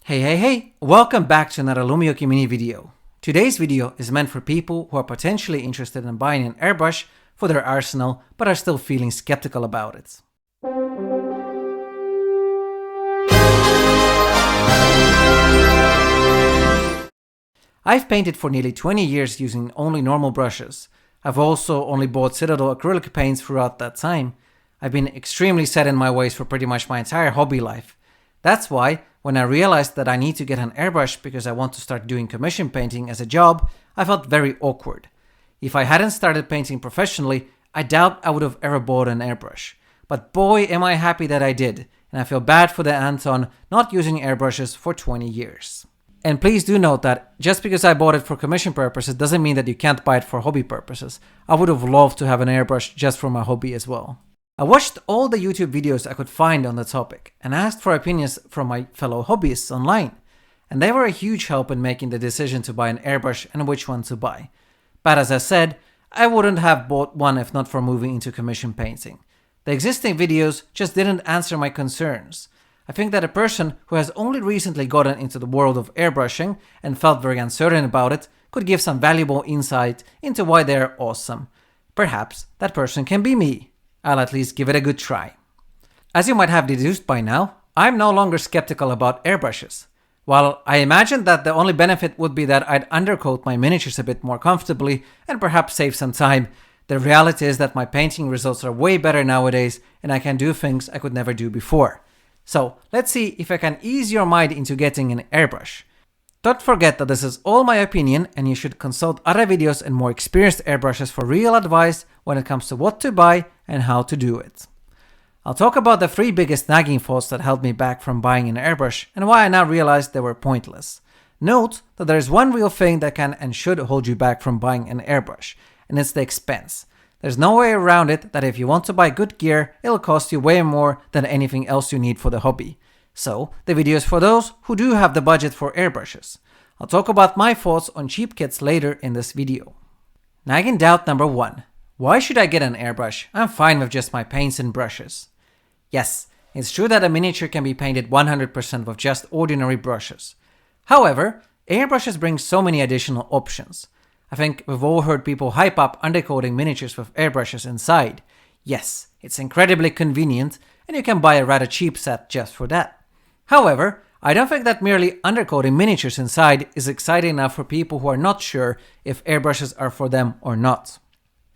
Hey, welcome back to another Lumioki mini video. Today's video is meant for people who are potentially interested in buying an airbrush for their arsenal but are still feeling skeptical about it. I've painted for nearly 20 years using only normal brushes. I've also only bought Citadel acrylic paints throughout that time. I've been extremely set in my ways for pretty much my entire hobby life. That's why, when I realized that I need to get an airbrush because I want to start doing commission painting as a job, I felt very awkward. If I hadn't started painting professionally, I doubt I would have ever bought an airbrush. But boy am I happy that I did, and I feel bad for the Anton not using airbrushes for 20 years. And please do note that just because I bought it for commission purposes doesn't mean that you can't buy it for hobby purposes. I would have loved to have an airbrush just for my hobby as well. I watched all the YouTube videos I could find on the topic and asked for opinions from my fellow hobbyists online, and they were a huge help in making the decision to buy an airbrush and which one to buy. But as I said, I wouldn't have bought one if not for moving into commission painting. The existing videos just didn't answer my concerns. I think that a person who has only recently gotten into the world of airbrushing and felt very uncertain about it could give some valuable insight into why they are awesome. Perhaps that person can be me. I'll at least give it a good try. As you might have deduced by now, I'm no longer skeptical about airbrushes. While I imagined that the only benefit would be that I'd undercoat my miniatures a bit more comfortably and perhaps save some time, the reality is that my painting results are way better nowadays and I can do things I could never do before. So let's see if I can ease your mind into getting an airbrush. Don't forget that this is all my opinion and you should consult other videos and more experienced airbrushes for real advice when it comes to what to buy and how to do it. I'll talk about the 3 biggest nagging thoughts that held me back from buying an airbrush and why I now realize they were pointless. Note that there is one real thing that can and should hold you back from buying an airbrush, and it's the expense. There's no way around it that if you want to buy good gear, it'll cost you way more than anything else you need for the hobby. So, the video is for those who do have the budget for airbrushes. I'll talk about my thoughts on cheap kits later in this video. Nagging doubt number 1. Why should I get an airbrush? I'm fine with just my paints and brushes. Yes, it's true that a miniature can be painted 100% with just ordinary brushes. However, airbrushes bring so many additional options. I think we've all heard people hype up undercoating miniatures with airbrushes inside. Yes, it's incredibly convenient, and you can buy a rather cheap set just for that. However, I don't think that merely undercoating miniatures inside is exciting enough for people who are not sure if airbrushes are for them or not.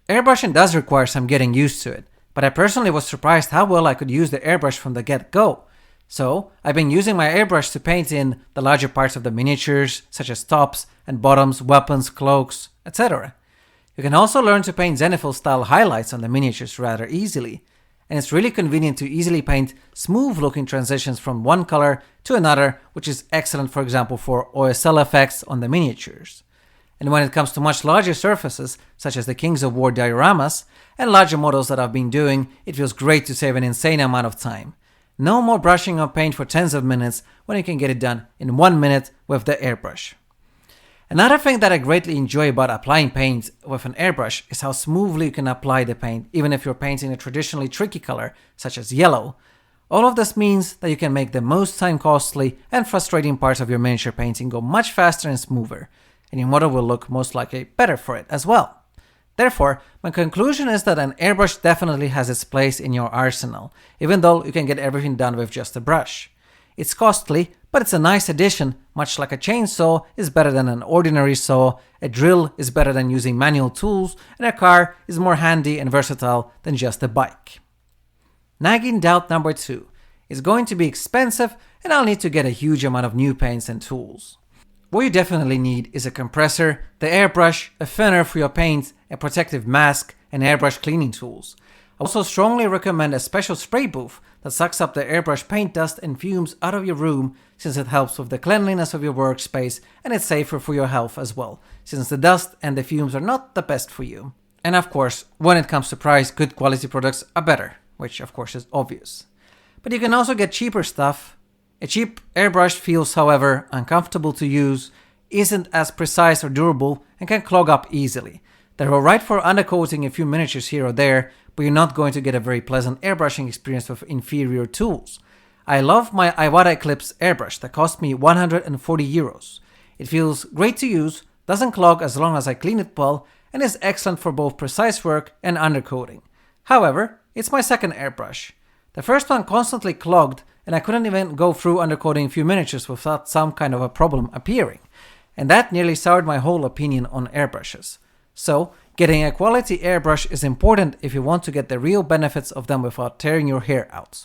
Airbrushing does require some getting used to it, but I personally was surprised how well I could use the airbrush from the get-go. So, I've been using my airbrush to paint in the larger parts of the miniatures, such as tops and bottoms, weapons, cloaks, etc. You can also learn to paint Zenithal-style highlights on the miniatures rather easily, and it's really convenient to easily paint smooth-looking transitions from one color to another, which is excellent, for example, for OSL effects on the miniatures. And when it comes to much larger surfaces, such as the Kings of War dioramas, and larger models that I've been doing, it feels great to save an insane amount of time. No more brushing on paint for tens of minutes when you can get it done in 1 minute with the airbrush. Another thing that I greatly enjoy about applying paint with an airbrush is how smoothly you can apply the paint, even if you're painting a traditionally tricky color, such as yellow. All of this means that you can make the most time-costly and frustrating parts of your miniature painting go much faster and smoother, and your model will look most likely better for it as well. Therefore, my conclusion is that an airbrush definitely has its place in your arsenal, even though you can get everything done with just a brush. It's costly, but it's a nice addition, much like a chainsaw is better than an ordinary saw, a drill is better than using manual tools, and a car is more handy and versatile than just a bike. Nagging doubt number 2. It's going to be expensive and I'll need to get a huge amount of new paints and tools. What you definitely need is a compressor, the airbrush, a thinner for your paint, a protective mask, and airbrush cleaning tools. I also strongly recommend a special spray booth that sucks up the airbrush paint dust and fumes out of your room, since it helps with the cleanliness of your workspace and it's safer for your health as well, since the dust and the fumes are not the best for you. And of course, when it comes to price, good quality products are better, which of course is obvious. But you can also get cheaper stuff. A cheap airbrush feels, however, uncomfortable to use, isn't as precise or durable, and can clog up easily. They're alright for undercoating a few miniatures here or there, but you're not going to get a very pleasant airbrushing experience with inferior tools. I love my Iwata Eclipse airbrush that cost me 140 euros. It feels great to use, doesn't clog as long as I clean it well, and is excellent for both precise work and undercoating. However, it's my second airbrush. The first one constantly clogged, and I couldn't even go through undercoating a few miniatures without some kind of a problem appearing. And that nearly soured my whole opinion on airbrushes. So, getting a quality airbrush is important if you want to get the real benefits of them without tearing your hair out.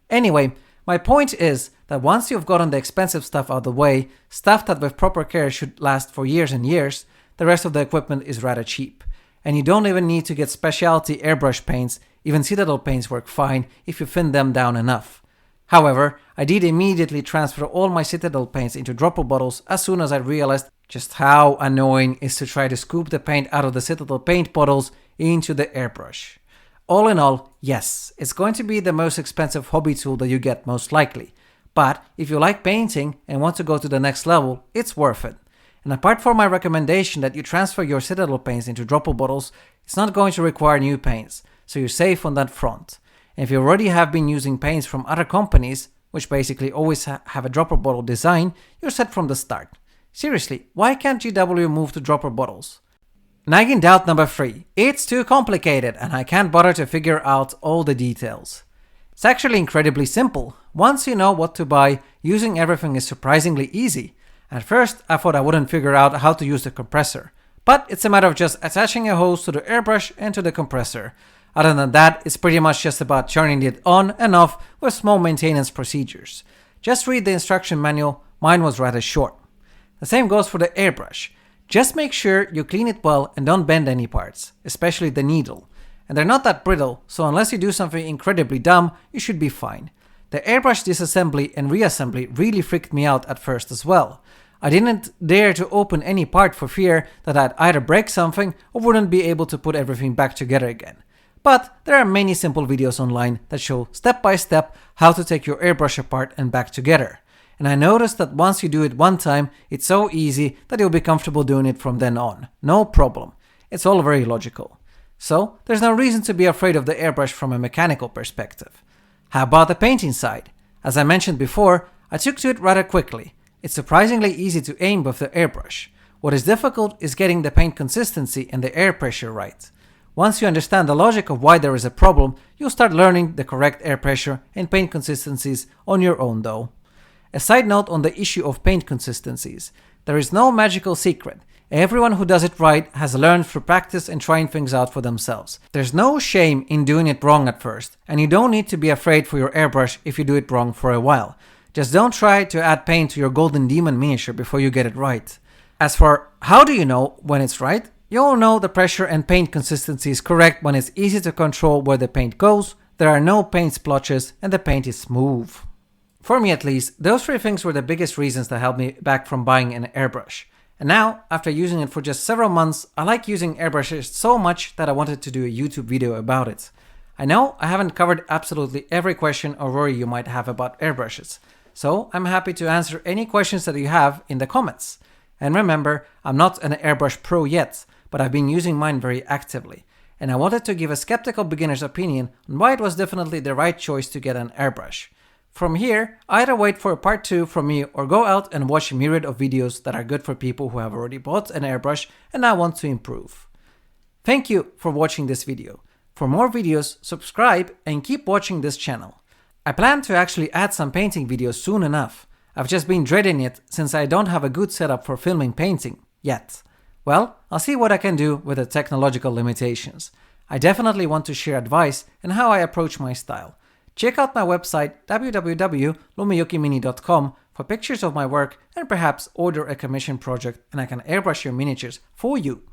Anyway, my point is that once you've gotten the expensive stuff out of the way, stuff that with proper care should last for years and years, the rest of the equipment is rather cheap. And you don't even need to get specialty airbrush paints, even Citadel paints work fine if you thin them down enough. However, I did immediately transfer all my Citadel paints into dropper bottles as soon as I realized just how annoying it is to try to scoop the paint out of the Citadel paint bottles into the airbrush. All in all, yes, it's going to be the most expensive hobby tool that you get most likely. But if you like painting and want to go to the next level, it's worth it. And apart from my recommendation that you transfer your Citadel paints into dropper bottles, it's not going to require new paints, so you're safe on that front. And if you already have been using paints from other companies, which basically always have a dropper bottle design, you're set from the start. Seriously, why can't GW move to dropper bottles? Nagging doubt number 3. It's too complicated and I can't bother to figure out all the details. It's actually incredibly simple. Once you know what to buy, using everything is surprisingly easy. At first, I thought I wouldn't figure out how to use the compressor. But it's a matter of just attaching a hose to the airbrush and to the compressor. Other than that, it's pretty much just about turning it on and off with small maintenance procedures. Just read the instruction manual, mine was rather short. The same goes for the airbrush. Just make sure you clean it well and don't bend any parts, especially the needle. And they're not that brittle, so unless you do something incredibly dumb, you should be fine. The airbrush disassembly and reassembly really freaked me out at first as well. I didn't dare to open any part for fear that I'd either break something or wouldn't be able to put everything back together again. But there are many simple videos online that show step by step how to take your airbrush apart and back together. And I noticed that once you do it one time, it's so easy that you'll be comfortable doing it from then on. No problem. It's all very logical. So there's no reason to be afraid of the airbrush from a mechanical perspective. How about the painting side? As I mentioned before, I took to it rather quickly. It's surprisingly easy to aim with the airbrush. What is difficult is getting the paint consistency and the air pressure right. Once you understand the logic of why there is a problem, you'll start learning the correct air pressure and paint consistencies on your own though. A side note on the issue of paint consistencies. There is no magical secret. Everyone who does it right has learned through practice and trying things out for themselves. There's no shame in doing it wrong at first, and you don't need to be afraid for your airbrush if you do it wrong for a while. Just don't try to add paint to your Golden Demon miniature before you get it right. As for how do you know when it's right? You'll know the pressure and paint consistency is correct when it's easy to control where the paint goes, there are no paint splotches, and the paint is smooth. For me at least, those 3 things were the biggest reasons that held me back from buying an airbrush. And now, after using it for just several months, I like using airbrushes so much that I wanted to do a YouTube video about it. I know I haven't covered absolutely every question or worry you might have about airbrushes, so I'm happy to answer any questions that you have in the comments. And remember, I'm not an airbrush pro yet, but I've been using mine very actively. And I wanted to give a skeptical beginner's opinion on why it was definitely the right choice to get an airbrush. From here, either wait for a part 2 from me or go out and watch a myriad of videos that are good for people who have already bought an airbrush and now want to improve. Thank you for watching this video. For more videos, subscribe and keep watching this channel. I plan to actually add some painting videos soon enough. I've just been dreading it since I don't have a good setup for filming painting yet. Well, I'll see what I can do with the technological limitations. I definitely want to share advice and how I approach my style. Check out my website www.lumiyokimini.com for pictures of my work and perhaps order a commission project and I can airbrush your miniatures for you.